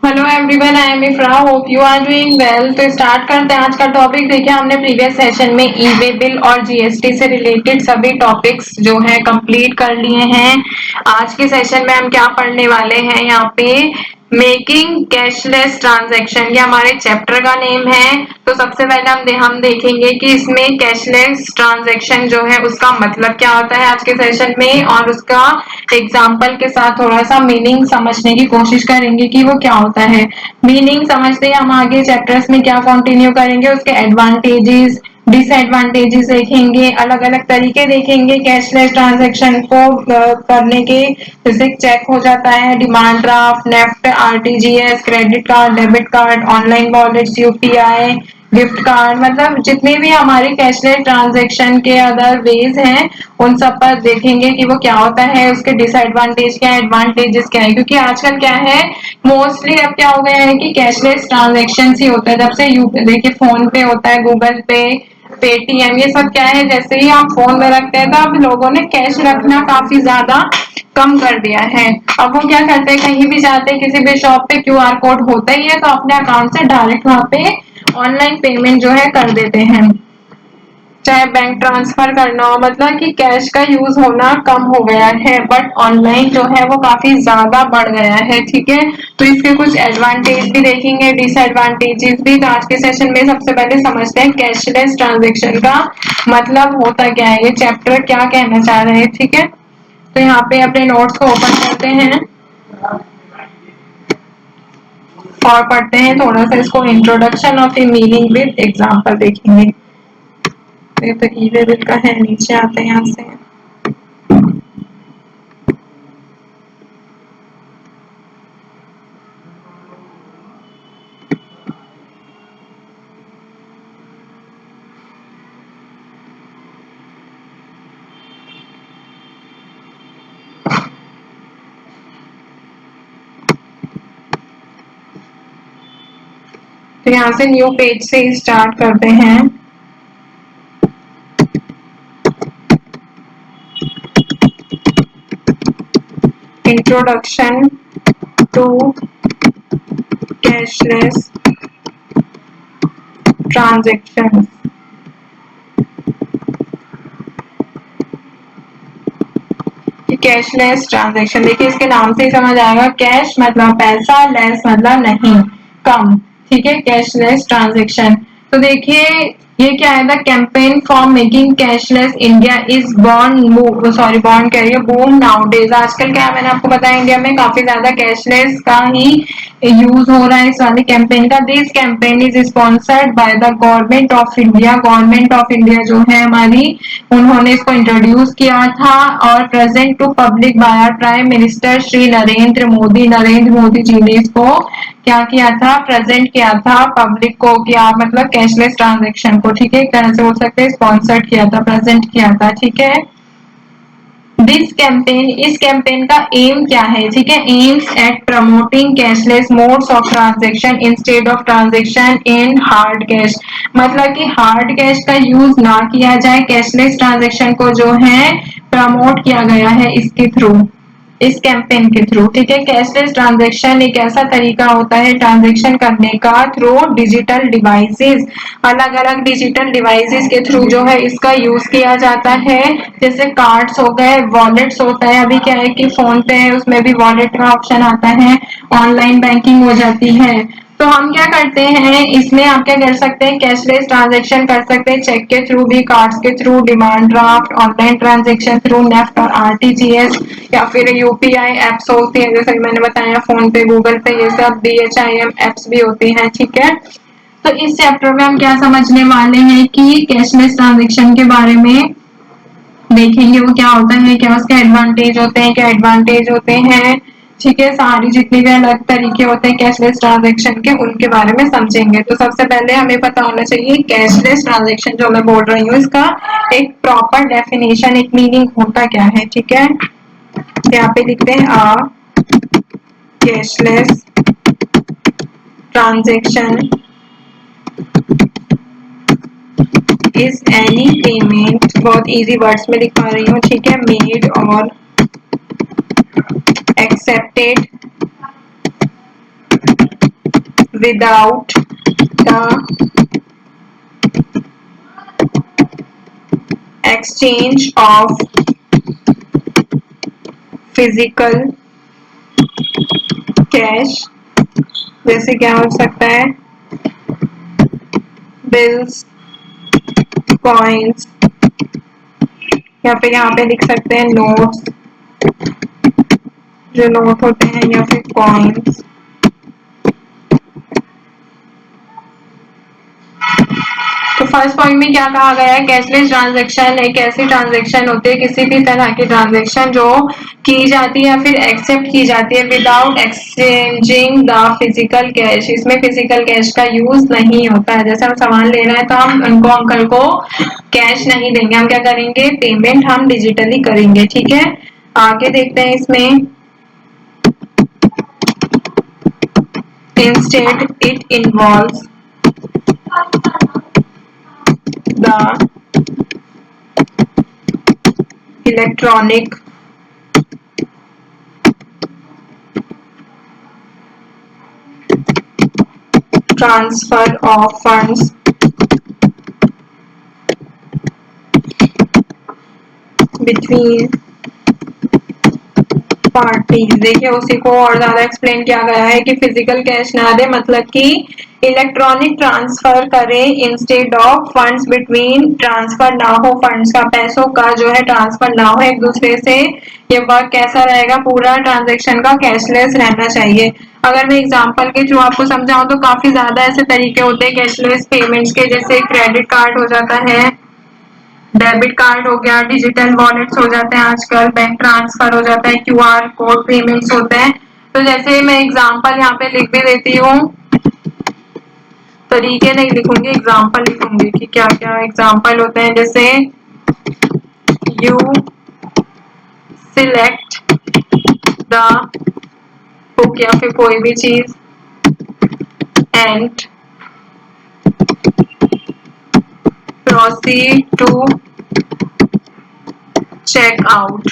Hello everyone, I am Ifra, hope you are doing well. तो start करते हैं आज का टॉपिक। देखिए, हमने प्रीवियस सेशन में ई वे बिल और जीएसटी से रिलेटेड सभी टॉपिक्स जो है कंप्लीट कर लिए हैं। आज के सेशन में हम क्या पढ़ने वाले हैं, यहाँ पे मेकिंग कैशलेस ट्रांजैक्शन, ये हमारे चैप्टर का नेम है। तो सबसे पहले हम देखेंगे कि इसमें कैशलेस ट्रांजैक्शन जो है उसका मतलब क्या होता है आज के सेशन में, और उसका एग्जाम्पल के साथ थोड़ा सा मीनिंग समझने की कोशिश करेंगे कि वो क्या होता है। मीनिंग समझते ही हम आगे चैप्टर्स में क्या कंटिन्यू करेंगे, उसके एडवांटेजेस डिसएडवांटेजेस देखेंगे, अलग अलग तरीके देखेंगे कैशलेस ट्रांजैक्शन को करने के। जैसे चेक हो जाता है, demand draft, NEFT, RTGS, credit card, debit card, online wallets, UPI, gift card, मतलब जितने भी हमारे कैशलेस ट्रांजैक्शन के अदर वेज हैं उन सब पर देखेंगे कि वो क्या होता है, उसके डिसएडवांटेज क्या है, एडवांटेजेस क्या है। क्योंकि आजकल क्या है, मोस्टली अब क्या हो गया है कि कैशलेस ट्रांजैक्शन ही होता है। जब से देखिए फोन पे होता है, गूगल पे, पेटीएम, ये सब क्या है, जैसे ही आप फोन में रखते हैं तो अब लोगों ने कैश रखना काफी ज्यादा कम कर दिया है। अब वो क्या करते हैं, कहीं भी जाते हैं, किसी भी शॉप पे क्यूआर कोड होता ही है, तो अपने अकाउंट से डायरेक्ट वहां पे ऑनलाइन पेमेंट जो है कर देते हैं, चाहे बैंक ट्रांसफर करना हो। मतलब कि कैश का यूज होना कम हो गया है, बट ऑनलाइन जो है वो काफी ज्यादा बढ़ गया है। ठीक है, तो इसके कुछ एडवांटेज भी देखेंगे, डिसएडवांटेजेस भी। तो आज के सेशन में सबसे पहले समझते हैं कैशलेस ट्रांजेक्शन का मतलब होता क्या है, ये चैप्टर क्या कहना चाह रहे हैं। ठीक है, तो यहाँ पे अपने नोट्स को ओपन करते हैं और पढ़ते हैं थोड़ा सा इसको, introduction of a meaning with example देखेंगे। ये तो ई वे बिल का है, नीचे आते हैं यहाँ से। तो यहाँ से न्यू पेज से स्टार्ट करते हैं। Introduction to cashless transaction. Cashless transaction, देखिए इसके नाम से ही समझ आएगा, कैश मतलब पैसा, लेस मतलब नहीं, कम। ठीक है, कैशलेस ट्रांजेक्शन। तो देखिए ये क्या है, the campaign for making cashless India is born कह रही है बूम नाउडेज। आजकल क्या है, मैंने आपको बताया इंडिया में काफी ज्यादा कैशलेस का ही यूज हो रहा है इस वाले कैंपेन का। This campaign is sponsored by the government of India. Government of India जो है हमारी, उन्होंने इसको इंट्रोड्यूस किया था और present to public by prime minister Shri Narendra Modi. Narendra Modi ji ने इसको क्या किया था, प्रेजेंट किया था पब्लिक को, क्या मतलब कैशलेस ट्रांजेक्शन को। ठीक है, एक तरह से बोल सकते हैं स्पॉन्सर्ड किया था, प्रेजेंट किया था। ठीक है, दिस कैंपेन, इस कैंपेन का एम क्या है, ठीक है, aims at promoting cashless modes of transaction instead of transaction in hard cash. मतलब कि हार्ड कैश का यूज ना किया जाए, कैशलेस ट्रांजैक्शन को जो है प्रमोट किया गया है इसके थ्रू, इस कैंपेन के थ्रू। ठीक है, कैशलेस ट्रांजैक्शन एक ऐसा तरीका होता है ट्रांजैक्शन करने का थ्रू डिजिटल डिवाइसेस। अलग अलग डिजिटल डिवाइसेस के थ्रू जो है इसका यूज किया जाता है। जैसे कार्ड्स हो गए, वॉलेट्स होता है, अभी क्या है कि फोन पे है उसमें भी वॉलेट का ऑप्शन आता है, ऑनलाइन बैंकिंग हो जाती है। तो हम क्या करते हैं इसमें, आप क्या कर सकते हैं, कैशलेस ट्रांजैक्शन कर सकते हैं चेक के थ्रू भी, कार्ड्स के through, demand draft, online transaction through NEFT और आरटीजीएस, या फिर यूपीआई एप्स होती है, जैसे मैंने बताया फोन पे, गूगल पे, ये सब बीएचआईएम एप्स भी होती हैं। ठीक है, तो इस चैप्टर में हम क्या समझने वाले हैं कि कैशलेस ट्रांजैक्शन के बारे में देखेंगे, वो क्या होता है, क्या उसके एडवांटेज होते हैं, क्या एडवांटेज होते हैं। ठीक है, सारी जितनी भी अलग तरीके होते हैं कैशलेस ट्रांजैक्शन के, उनके बारे में समझेंगे। तो सबसे पहले हमें पता होना चाहिए कैशलेस ट्रांजैक्शन जो मैं बोल रही हूँ इसका एक प्रॉपर डेफिनेशन, एक मीनिंग होता क्या है। ठीक है, यहाँ पे लिखते हैं a cashless transaction is any payment, बहुत इजी वर्ड्स में लिखा रही हूँ, ठीक है, मेड और accepted without the exchange of physical cash। जैसे क्या हो सकता है, बिल्स, कॉइन्स, या फिर यहाँ पे लिख सकते हैं नोट्स, जो नोट होते हैं, या फिर कॉइन्स। तो फर्स्ट पॉइंट में क्या कहा गया है, कैशलेस ट्रांजैक्शन एक ऐसी ट्रांजैक्शन होती है, किसी भी तरह की ट्रांजैक्शन जो की जाती है या फिर एक्सेप्ट की जाती है without exchanging the physical cash. इसमें फिजिकल कैश का यूज नहीं होता है। जैसे हम सामान ले रहे हैं तो हम उनको अंकल को कैश नहीं देंगे, हम क्या करेंगे, पेमेंट हम डिजिटली करेंगे। ठीक है, आगे देखते हैं इसमें। Instead it involves the electronic transfer of funds between parties. देखिए उसी को और ज्यादा एक्सप्लेन किया गया है कि फिजिकल कैश ना दे, मतलब कि इलेक्ट्रॉनिक ट्रांसफर करें instead of funds between. Transfer ना हो फंड्स का, पैसों का जो है ट्रांसफर ना हो एक दूसरे से। ये वर्क कैसा रहेगा, पूरा ट्रांजेक्शन का कैशलेस रहना चाहिए। अगर मैं एग्जांपल के थ्रू आपको समझाऊं तो काफी ज्यादा ऐसे तरीके होते हैं कैशलेस पेमेंट्स के, जैसे क्रेडिट कार्ड हो जाता है, डेबिट कार्ड हो गया, डिजिटल वॉलेट्स हो जाते हैं आजकल, बैंक ट्रांसफर हो जाता है, क्यूआर कोड पेमेंट्स होते हैं। तो जैसे मैं एग्जांपल यहाँ पे लिख भी देती हूँ, तरीके नहीं लिखूंगी, एग्जांपल लिखूंगी कि क्या क्या एग्जांपल होते हैं। जैसे यू सिलेक्ट द बुक, या फिर कोई भी चीज, and proceed to check out.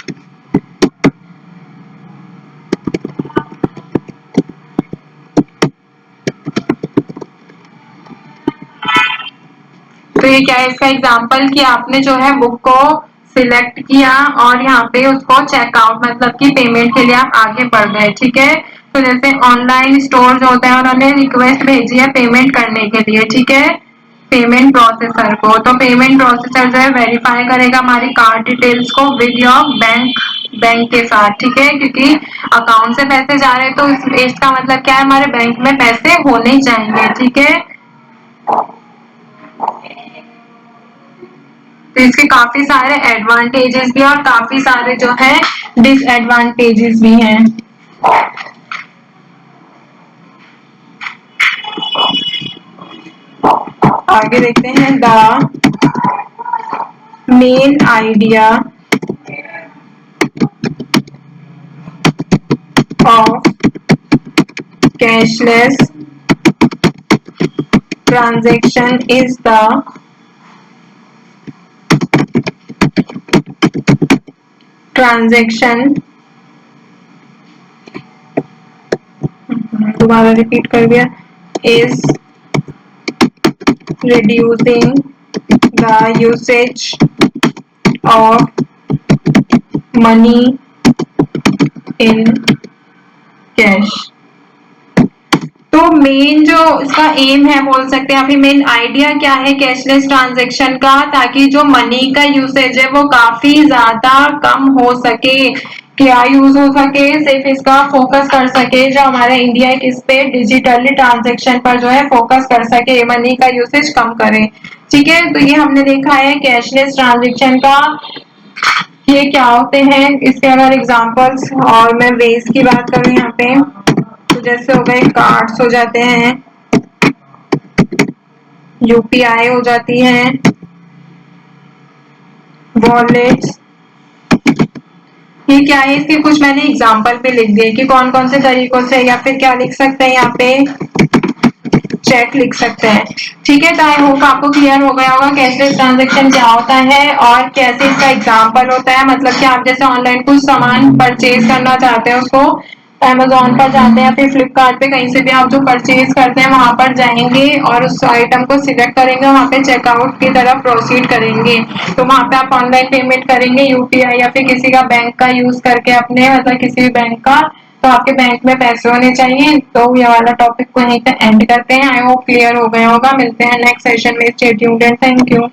तो ये क्या है, इसका एग्जाम्पल कि आपने जो है बुक को सिलेक्ट किया और यहाँ पे उसको चेकआउट, मतलब कि पेमेंट के लिए आप आगे बढ़ गए। ठीक है, तो जैसे ऑनलाइन स्टोर जो होता है उन्होंने रिक्वेस्ट भेजी है पेमेंट करने के लिए, ठीक है, पेमेंट प्रोसेसर को। तो पेमेंट प्रोसेसर जो है वेरीफाई करेगा हमारी कार्ड डिटेल्स को विद योर बैंक के साथ। ठीक है, क्योंकि अकाउंट से पैसे जा रहे हैं तो इसका मतलब क्या है, हमारे बैंक में पैसे होने चाहिए। ठीक है, तो इसके काफी सारे एडवांटेजेस भी और काफी सारे जो है डिसएडवांटेजेस भी हैं। आगे देखते हैं, the main idea of cashless transaction is the transaction, दोबारा रिपीट कर दिया, is reducing the usage of money in cash। तो मेन जो इसका एम है बोल सकते हैं, अभी मेन आइडिया क्या है कैशलेस ट्रांजैक्शन का, ताकि जो मनी का यूसेज है वो काफी ज्यादा कम हो सके। क्या यूज हो सके, सिर्फ इसका फोकस कर सके जो हमारा इंडिया है किस पे, डिजिटली ट्रांजैक्शन पर जो है फोकस कर सके, मनी का यूसेज कम करे। ठीक है, तो ये हमने देखा है कैशलेस ट्रांजैक्शन का ये क्या होते हैं, इसके अगर एग्जांपल्स और मैं वेज की बात करूं यहाँ पे, तो जैसे हो गए कार्ड्स हो जाते हैं, यूपीआई हो जाती है, वॉलेट्स। ये क्या है, इसके कुछ मैंने एग्जांपल पे लिख दिए कि कौन कौन से तरीकों से, या फिर क्या लिख सकते हैं यहाँ पे, चेक लिख सकते हैं। ठीक है, तो आई होप आपको क्लियर हो गया होगा कैशलेस ट्रांजैक्शन क्या होता है और कैसे इसका एग्जांपल होता है। मतलब कि आप जैसे ऑनलाइन कुछ सामान परचेज करना चाहते हैं, उसको अमेज़न पर जाते हैं या फिर फ्लिपकार्ट पे कहीं से भी आप जो परचेज़ करते हैं वहाँ पर जाएँगे और उस आइटम को सिलेक्ट करेंगे, वहाँ पे चेकआउट की तरफ प्रोसीड करेंगे। तो वहाँ पे आप ऑनलाइन पेमेंट करेंगे यूपीआई या फिर किसी का बैंक का यूज़ करके अपने मतलब किसी भी बैंक का, तो आपके बैंक में पैसे होने चाहिए। तो ये वाला टॉपिक को यहीं पे एंड करते हैं। आई होप क्लियर हो गया होगा। मिलते हैं नेक्स्ट सेशन में। Stay tuned and thank you.